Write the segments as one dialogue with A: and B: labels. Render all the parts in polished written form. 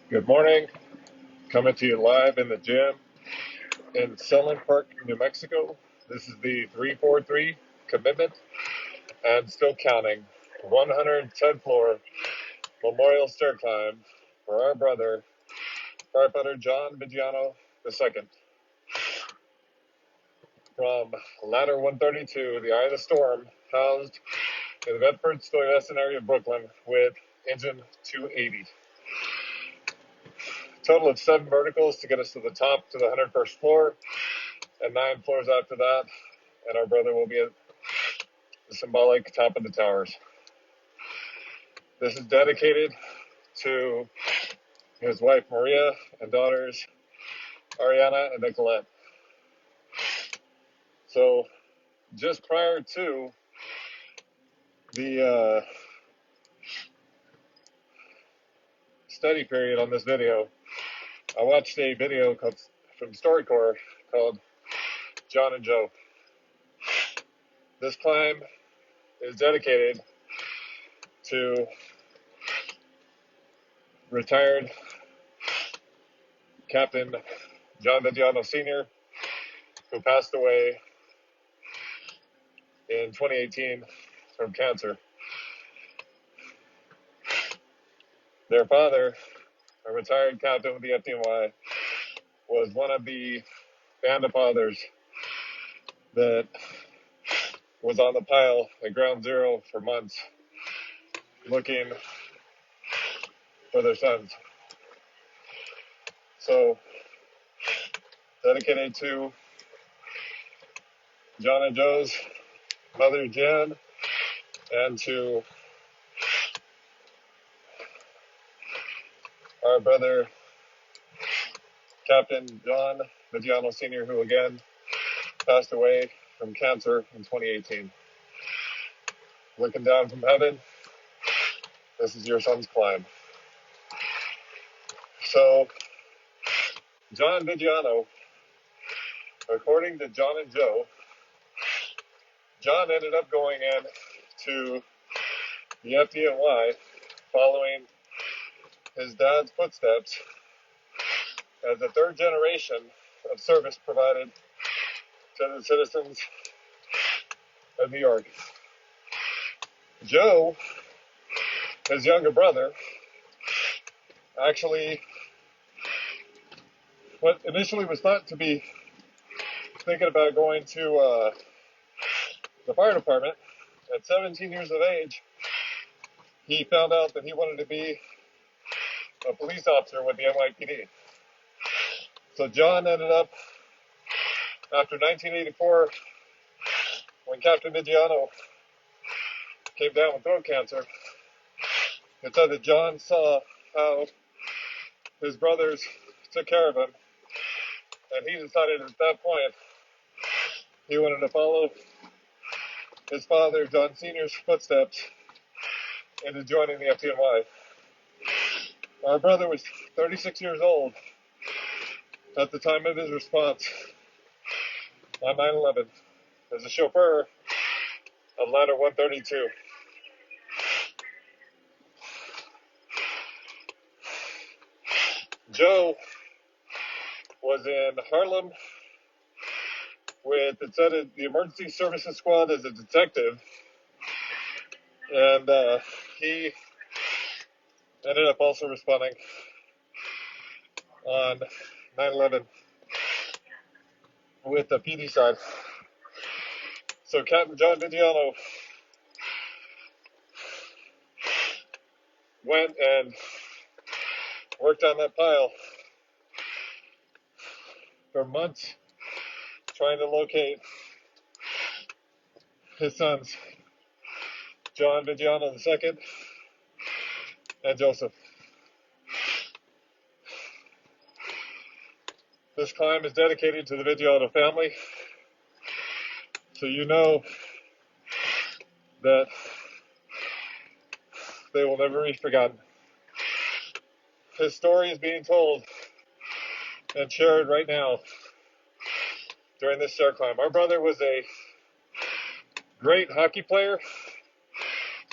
A: Good morning. Coming to you live in the gym in Selland Park, New Mexico. This is the 343 commitment and still counting. 110th floor memorial stair climb for our brother, firefighter John Vigiano II. From ladder 132, the eye of the storm, housed in the Bedford-Stuyvesant area of Brooklyn with engine 280. Total of 7 verticals to get us to the top, to the 101st floor, and 9 floors after that, and our brother will be at the symbolic top of the towers. This is dedicated to his wife Maria and daughters Ariana and Nicolette. So just prior to the study period on this video, I watched a video from StoryCorps called John and Joe. This climb is dedicated to retired Captain John Vigiano Sr., who passed away in 2018 from cancer. Their father, a retired captain with the FDNY, was one of the band of fathers that was on the pile at ground zero for months looking for their sons. So, dedicated to John and Joe's mother Jen, and to our brother Captain John Vigiano Sr., who again passed away from cancer in 2018. Looking down from heaven, this is your son's climb. So, John Vigiano, according to John and Joe, John ended up going in to the FDNY following his dad's footsteps as the third generation of service provided to the citizens of New York. Joe, his younger brother, actually what initially was thought to be thinking about going to the fire department. At 17 years of age, he found out that he wanted to be a police officer with the NYPD. So John ended up, after 1984, when Captain Vigiano came down with throat cancer, it said that John saw how his brothers took care of him, and he decided at that point he wanted to follow his father, John Sr.'s footsteps into joining the FDNY. Our brother was 36 years old at the time of his response on 9/11 as a chauffeur of ladder 132. Joe was in Harlem with, it said, the emergency services squad as a detective, and he ended up also responding on 9/11 with the PD side. So Captain John Vigiano went and worked on that pile for months, trying to locate his sons, John Vigiano II and Joseph. This climb is dedicated to the Vigiano family, so you know that they will never be forgotten. His story is being told and shared right now during this stair climb. Our brother was a great hockey player,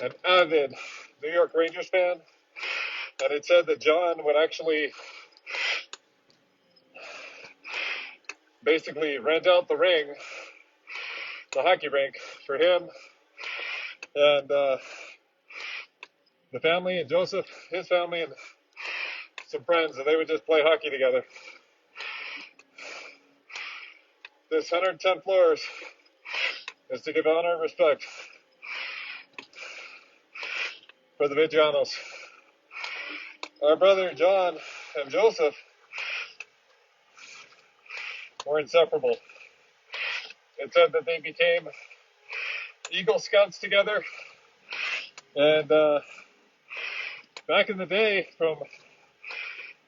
A: an avid New York Rangers fan, And it said that John would actually basically rent out the ring, the hockey rink, for him and the family, and Joseph, his family, and some friends, and they would just play hockey together. This 110 floors is to give honor and respect for the Vigianos. Our brother John and Joseph were inseparable. It said that they became Eagle Scouts together, and back in the day, from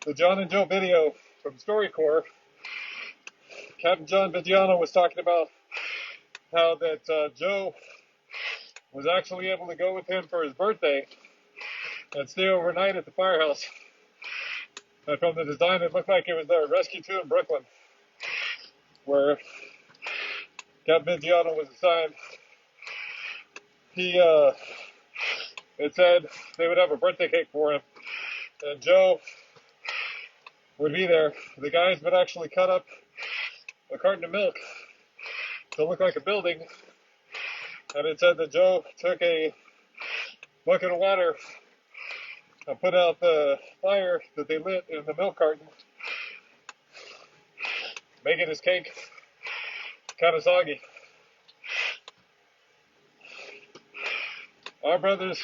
A: the John and Joe video from StoryCorps, Captain John Vigiano was talking about how that Joe was actually able to go with him for his birthday and stay overnight at the firehouse. And from the design, it looked like it was their Rescue 2 in Brooklyn, where Captain Vigiano was assigned. It said they would have a birthday cake for him, and Joe would be there. The guys would actually cut up a carton of milk to look like a building, and it said that Joe took a bucket of water and put out the fire that they lit in the milk carton, making his cake kind of soggy. Our brothers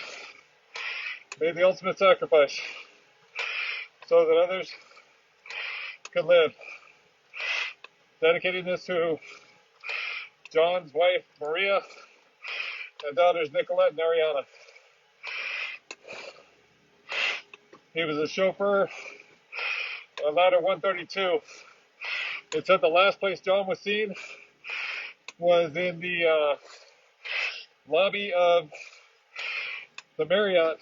A: made the ultimate sacrifice so that others could live. Dedicating this to John's wife, Maria, and daughters, Nicolette and Ariana. He was a chauffeur on ladder 132. It said the last place John was seen was in the lobby of the Marriott,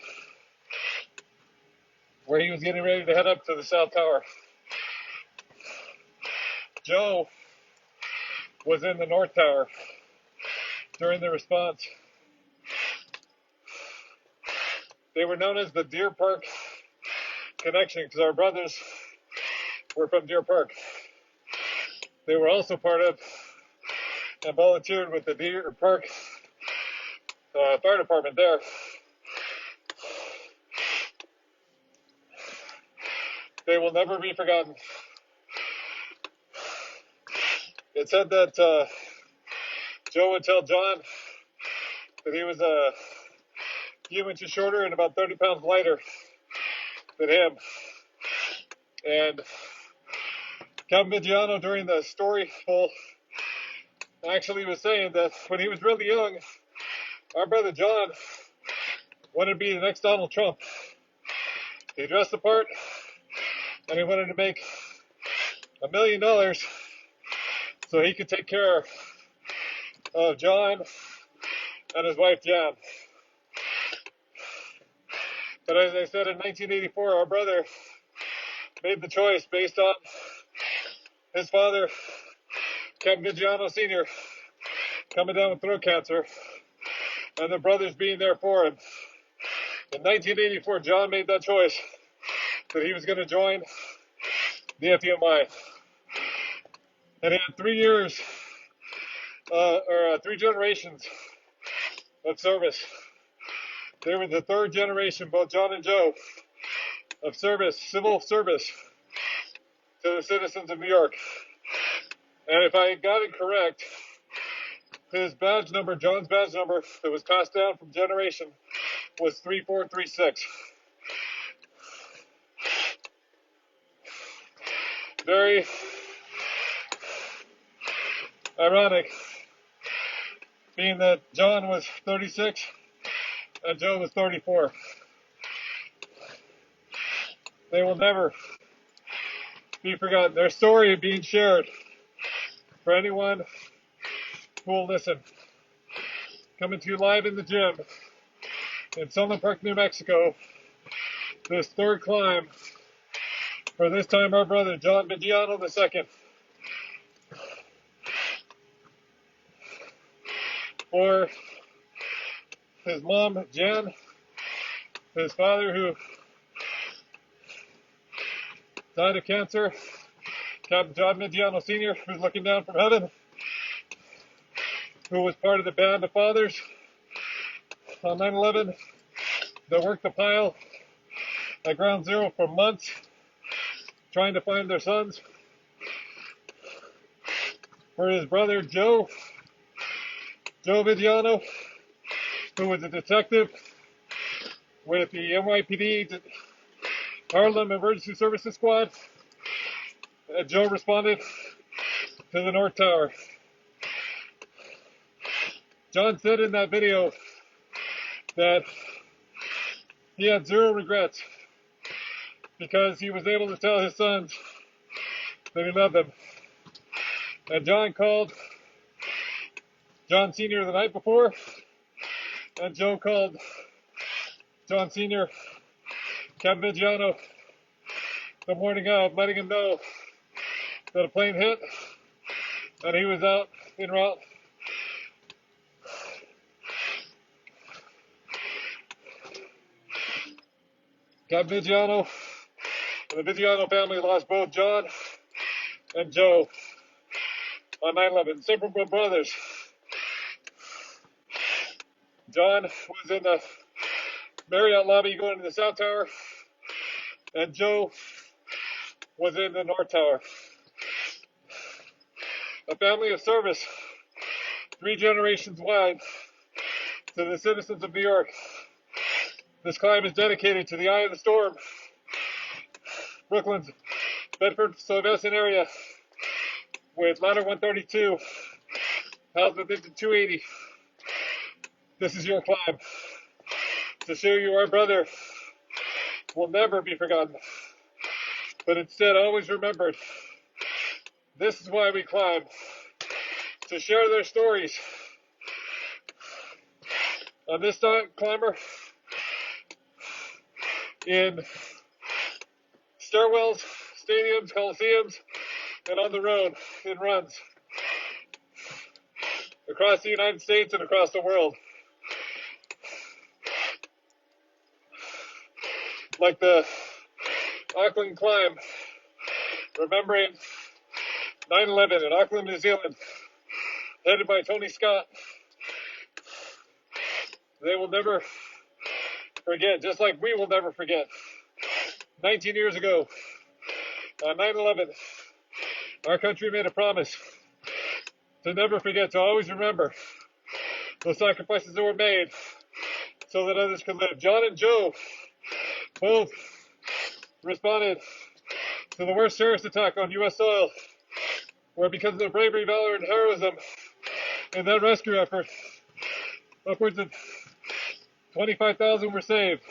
A: where he was getting ready to head up to the South Tower. Joe was in the North Tower during the response. They were known as the Deer Park Connection because our brothers were from Deer Park. They were also part of and volunteered with the Deer Park Fire Department there. They will never be forgotten. It said that Joe would tell John that he was a few inches shorter and about 30 pounds lighter than him. And Captain Vigiano, during the story full, actually was saying that when he was really young, our brother John wanted to be the next Donald Trump. He dressed the part, and he wanted to make $1 million so he could take care of John and his wife Jan. But as I said, in 1984, our brother made the choice based on his father, Captain Vigiano Sr., coming down with throat cancer, and the brothers being there for him. In 1984, John made that choice that he was going to join the FDNY. And he had 3 years, or 3 generations of service. They were the 3rd generation, both John and Joe, of service, civil service to the citizens of New York. And if I got it correct, his badge number, John's badge number, that was passed down from generation was 3436. Very ironic, being that John was 36 and Joe was 34. They will never be forgotten. Their story being shared for anyone who will listen. Coming to you live in the gym in Sunland Park, New Mexico. This 3rd climb for this time our brother John Vigiano II. For his mom, Jan, his father, who died of cancer. Captain John Vigiano Sr., who's looking down from heaven, who was part of the band of fathers on 9/11 that worked the pile at Ground Zero for months trying to find their sons. For his brother Joe Vigiano, who was a detective with the NYPD Harlem Emergency Services Squad. Joe responded to the North Tower. John said in that video that he had zero regrets because he was able to tell his sons that he loved them. And John called John Sr. the night before, and Joe called John Sr. Captain Vigiano the morning of, letting him know that a plane hit and he was out en route. Captain Vigiano and the Vigiano family lost both John and Joe on 9/11, inseparable brothers. John was in the Marriott lobby going to the South Tower, and Joe was in the North Tower. A family of service, 3 generations wide, to the citizens of New York. This climb is dedicated to the eye of the storm, Brooklyn's Bedford-Stuyvesant area, with ladder 132, housed within the 280. This is your climb, to show you our brother will never be forgotten, but instead always remembered. This is why we climb, to share their stories. On this climber, in stairwells, stadiums, coliseums, and on the road in runs across the United States and across the world. Like the Auckland climb, remembering 9/11 in Auckland, New Zealand, headed by Tony Scott. They will never forget, just like we will never forget. 19 years ago, on 9/11, our country made a promise to never forget, to always remember the sacrifices that were made so that others could live. John and Joe both responded to the worst terrorist attack on U.S. soil, where because of their bravery, valor, and heroism in that rescue effort, upwards of 25,000 were saved.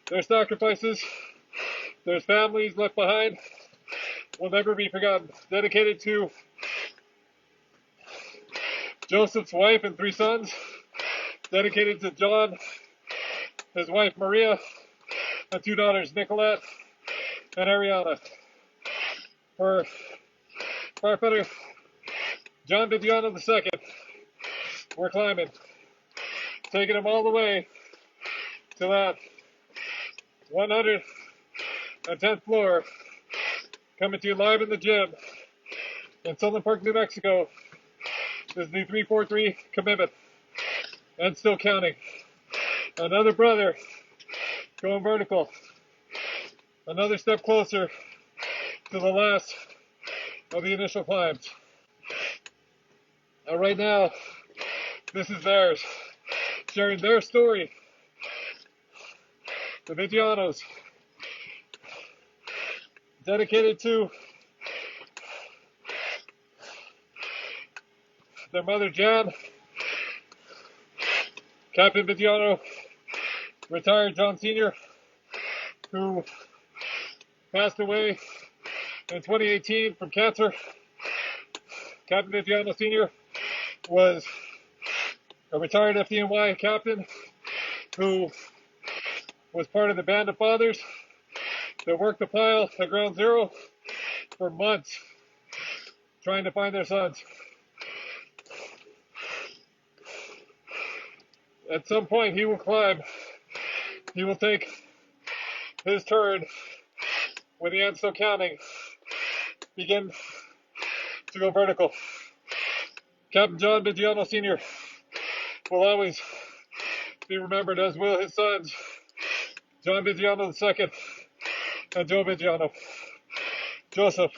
A: Their sacrifices, their families left behind, will never be forgotten. Dedicated to Joseph's wife and 3 sons, dedicated to John, his wife Maria, and 2 daughters, Nicolette and Ariana. For firefighter John Vigiano II, we're climbing, taking him all the way to that 110th floor, coming to you live in the gym in Southern Park, New Mexico. This is the 343 commitment, and still counting. Another brother going vertical, another step closer to the last of the initial climbs. And right now, this is theirs, sharing their story. The Vigianos, dedicated to their mother Jan, Captain Vigiano, retired John Sr., who passed away in 2018 from cancer. Captain Vigiano Sr. was a retired FDNY captain who was part of the band of fathers that worked the pile at Ground Zero for months trying to find their sons. At some point he will climb, he will take his turn, when the end's still counting, begin to go vertical. Captain John Vigiano Sr. will always be remembered, as will his sons, John Vigiano II and Joe Vigiano. Joseph,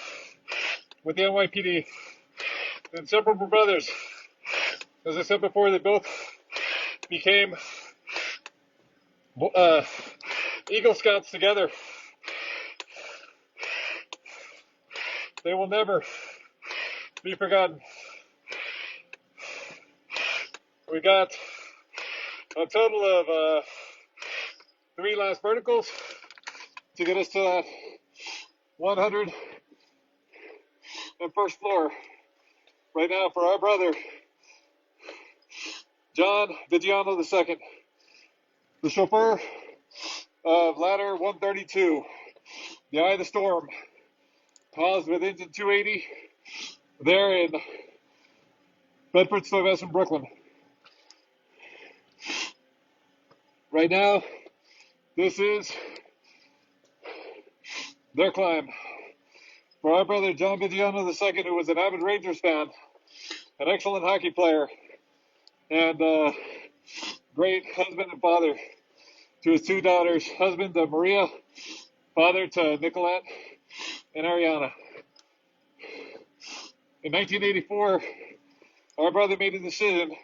A: with the NYPD. The inseparable brothers. As I said before, they both became Eagle Scouts together. They will never be forgotten. We got a total of 3 last verticals to get us to that 101st floor. Right now for our brother, John Vigiano II, the chauffeur of ladder 132, the eye of the storm, paused with engine 280 there in Bedford Stuyvesant, Brooklyn. Right now, this is their climb. For our brother John Vigiano II, who was an avid Rangers fan, an excellent hockey player, and great husband and father to his 2 daughters, husband to Maria, father to Nicolette and Ariana. In 1984, our brother made a decision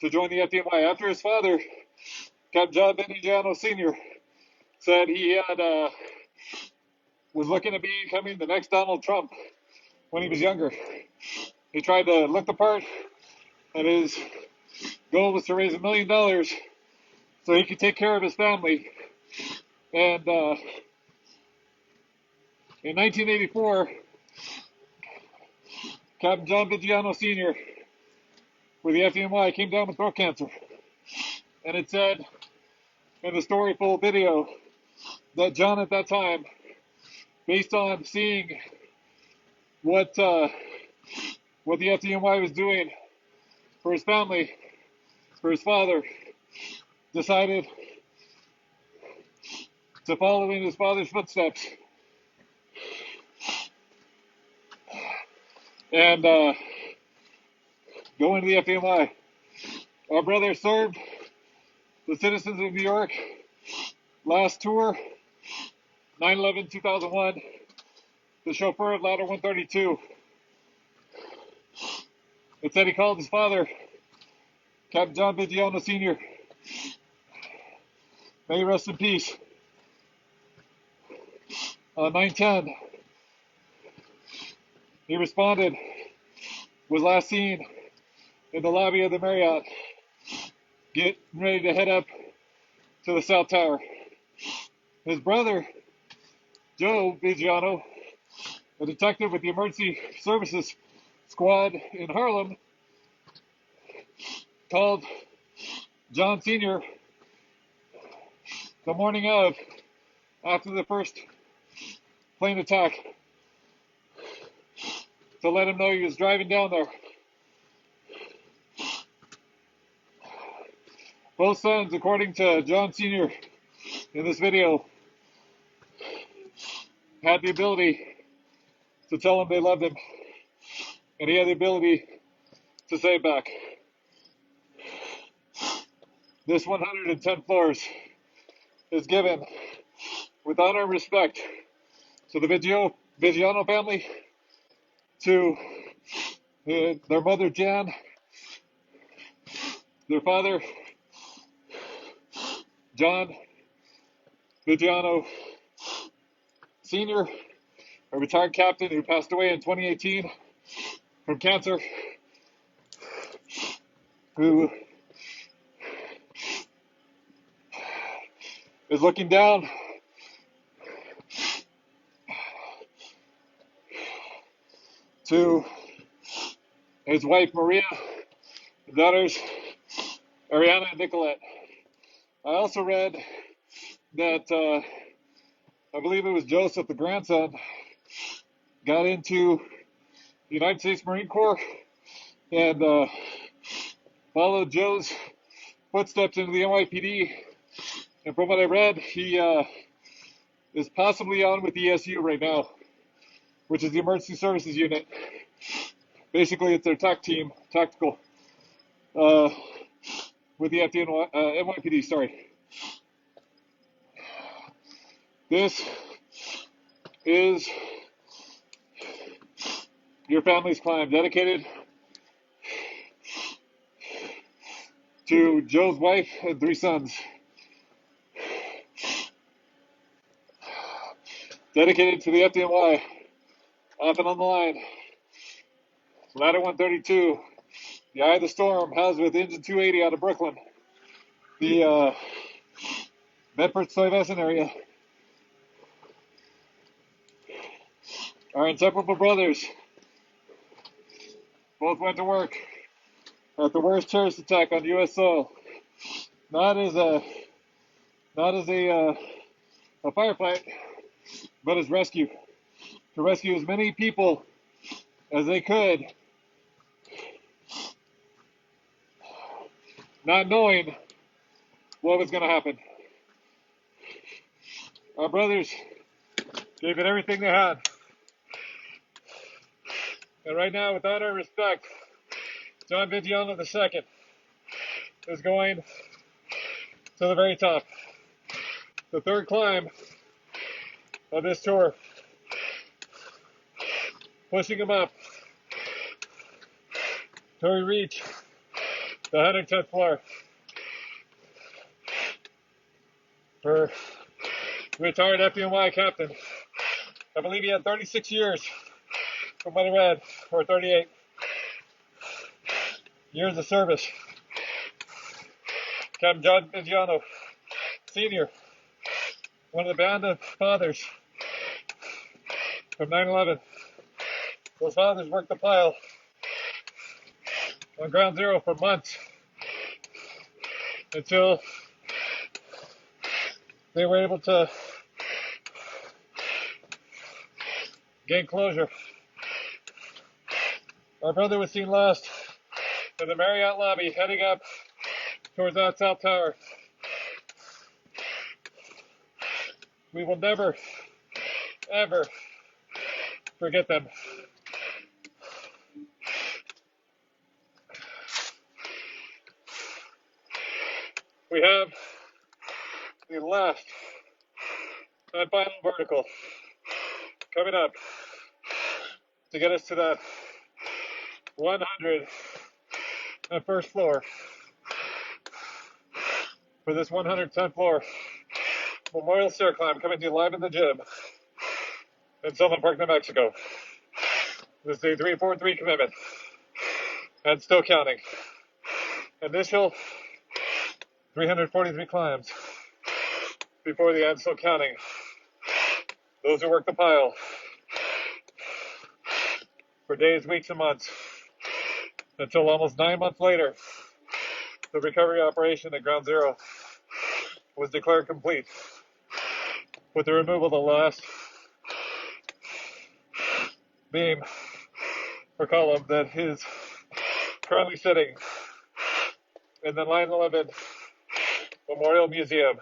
A: to join the FDNY after his father, Captain John Vigiano Sr., said he had was looking to be becoming the next Donald Trump when he was younger. He tried to look the part, and his goal was to raise $1 million so he could take care of his family. And in 1984, Captain John Vigiano Sr. with the FDNY came down with throat cancer. And it said in the story full video that John at that time, based on seeing what the FDNY was doing for his family, for his father, decided to follow in his father's footsteps and go into the FDNY. Our brother served the citizens of New York last tour, 9/11/2001, the chauffeur of ladder 132. It said he called his father, Captain John Vigiano Sr. May he rest in peace. On 9/10, he responded, was last seen in the lobby of the Marriott, getting ready to head up to the South Tower. His brother, Joe Vigiano, a detective with the Emergency Services Squad in Harlem, called John Sr. the morning of, after the first plane attack, to let him know he was driving down there. Both sons, according to John Sr. in this video, had the ability to tell him they loved him, and he had the ability to say it back. This 110 floors is given with honor and respect to the Vigiano family, to their mother Jan, their father John Vigiano Sr., a retired captain who passed away in 2018 from cancer, who is looking down to his wife Maria, daughters Ariana and Nicolette. I also read that I believe it was Joseph, the grandson, got into the United States Marine Corps and followed Joe's footsteps into the NYPD. And from what I read, he is possibly on with the ESU right now, which is the Emergency Services Unit. Basically, it's their TAC team, tactical, uh, with the FDNY, NYPD, sorry. This is your family's climb, dedicated to Joe's wife and 3 sons. Dedicated to the FDNY, off and on the line. Ladder 132, the Eye of the Storm, housed with Engine 280 out of Brooklyn. The Bedford-Stuyvesant area. Our inseparable brothers both went to work at the worst terrorist attack on U.S. soil. Not as a firefight, but as rescue. To rescue as many people as they could, not knowing what was going to happen. Our brothers gave it everything they had. And right now, with honor and respect, John Vigiano II is going to the very top. The 3rd climb of this tour. Pushing him up till we reach the 110th floor. For retired FDNY captain. I believe he had 36 years, from what I read, or 38 years of service. Captain John Vigiano, Sr., one of the band of fathers from 9/11. Those fathers worked the pile on ground zero for months until they were able to gain closure. Our brother was seen last in the Marriott lobby, heading up towards that South Tower. We will never, ever forget them. We have the last and final vertical coming up to get us to that 101st floor. For this 110th floor memorial stair climb coming to you live in the gym in Southern Park, New Mexico. This is a 343 commitment and still counting. Initial 343 climbs before the end, still counting. Those who work the pile for days, weeks, and months until almost 9 months later, the recovery operation at Ground Zero was declared complete with the removal of the last beam or column that is currently sitting in the 9/11 Memorial Museum.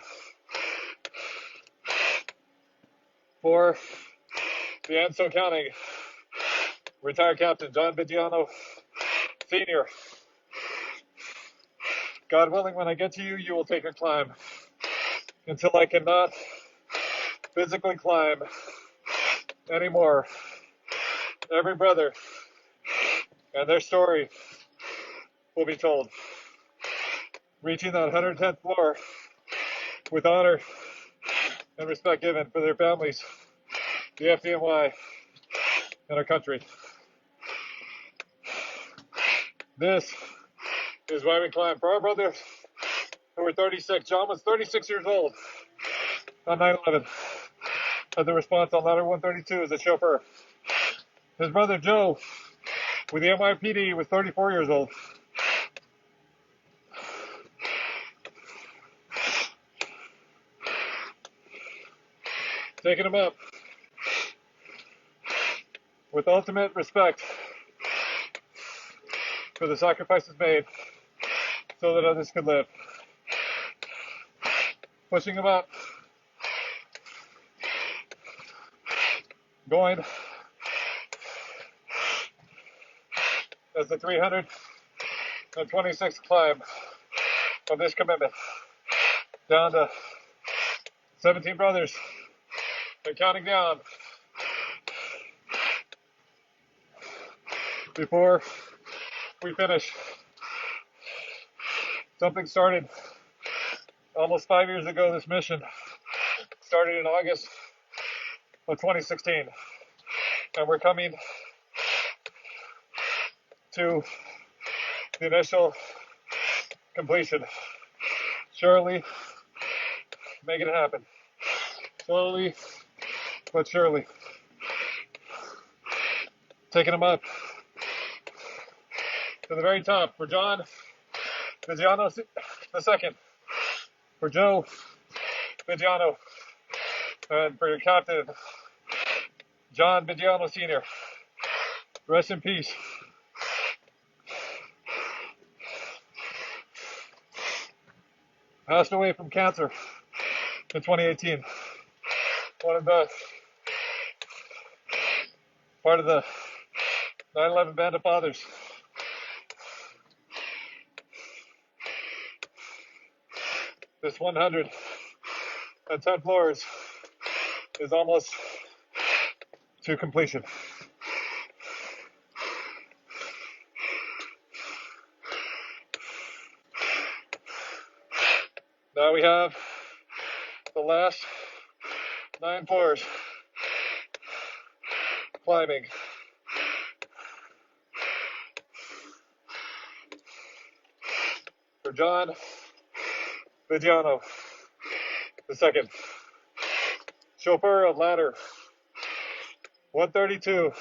A: For the Anso County retired Captain John Vigiano Sr. God willing, when I get to you, you will take a climb until I cannot physically climb anymore. Every brother and their story will be told. Reaching that 110th floor with honor and respect given for their families, the FDNY, and our country. This is why we climb. For our brothers who were 36, John was 36 years old on 9/11. Had the response on ladder 132 as a chauffeur. His brother Joe with the NYPD was 34 years old. Taking him up with ultimate respect for the sacrifices made so that others could live. Pushing him up going as the 326th climb of this commitment, down to 17 brothers and counting down before we finish. Something started almost 5 years ago. This mission started in August of 2016, and we're coming to the initial completion. Surely making it happen. Slowly but surely. Taking them up to the very top for John Vigiano II, for Joe Vigiano, and for your captain, John Vigiano Sr. Rest in peace. Passed away from cancer in 2018. One of the part of the 9/11 Band of Fathers. This 110 floors is almost to completion. Now we have the last 9 floors climbing. For John Vigiano II, chauffeur of ladder 132,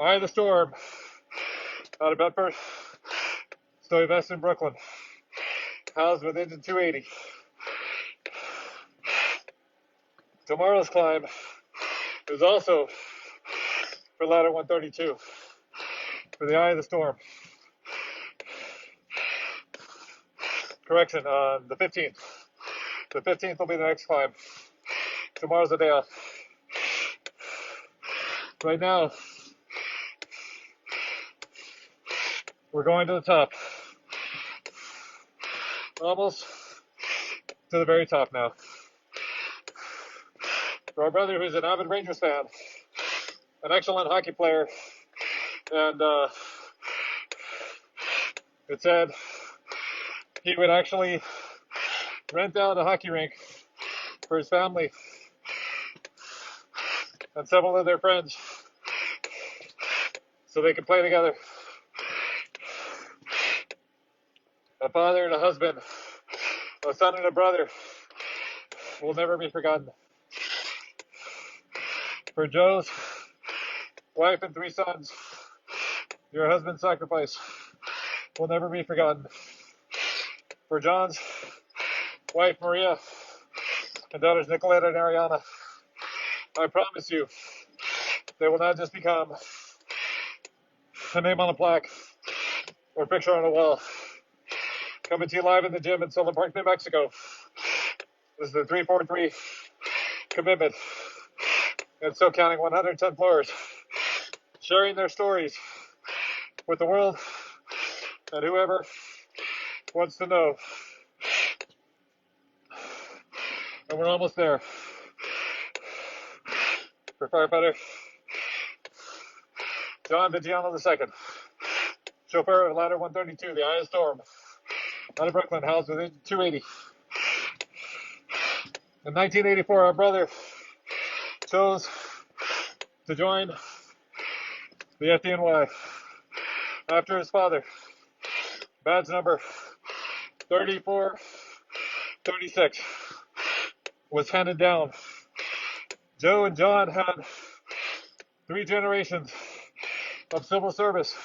A: Eye of the Storm, out of Bedford, Stuyvesant, Brooklyn, housed with engine 280. Tomorrow's climb is also for ladder 132, for the Eye of the Storm. Correction, on the 15th. The 15th will be the next climb. Tomorrow's the day off. Right now, we're going to the top. Almost to the very top now. For our brother who's an avid Rangers fan, an excellent hockey player, and it said he would actually rent out a hockey rink for his family and several of their friends so they could play together. A father and a husband, a son and a brother will never be forgotten. For Joe's wife and 3 sons, your husband's sacrifice will never be forgotten. For John's wife, Maria, and daughters, Nicoletta and Ariana, I promise you, they will not just become a name on a plaque or a picture on a wall. Coming to you live in the gym in Southern Park, New Mexico. This is the 343 commitment. And still counting, 110 floors. Sharing their stories with the world and whoever wants to know. And we're almost there. For firefighter John Vigiano II, chauffeur of ladder 132, the Eye of the Storm, out of Brooklyn, housed with engine 280. In 1984, our brother chose to join the FDNY after his father, badge number 3436, was handed down. Joe and John had 3 generations of civil service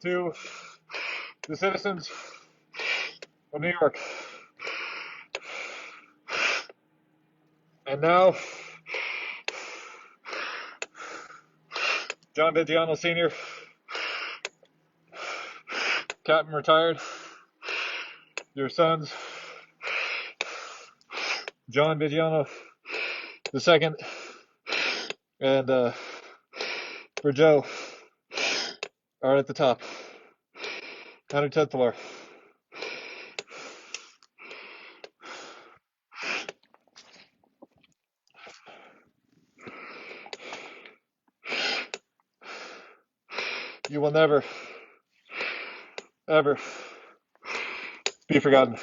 A: to the citizens of New York. And now, John Vigiano Sr., Captain retired, your sons John Vigiano the second, and for Joe are at the top. 110th floor. You will never, ever be forgotten.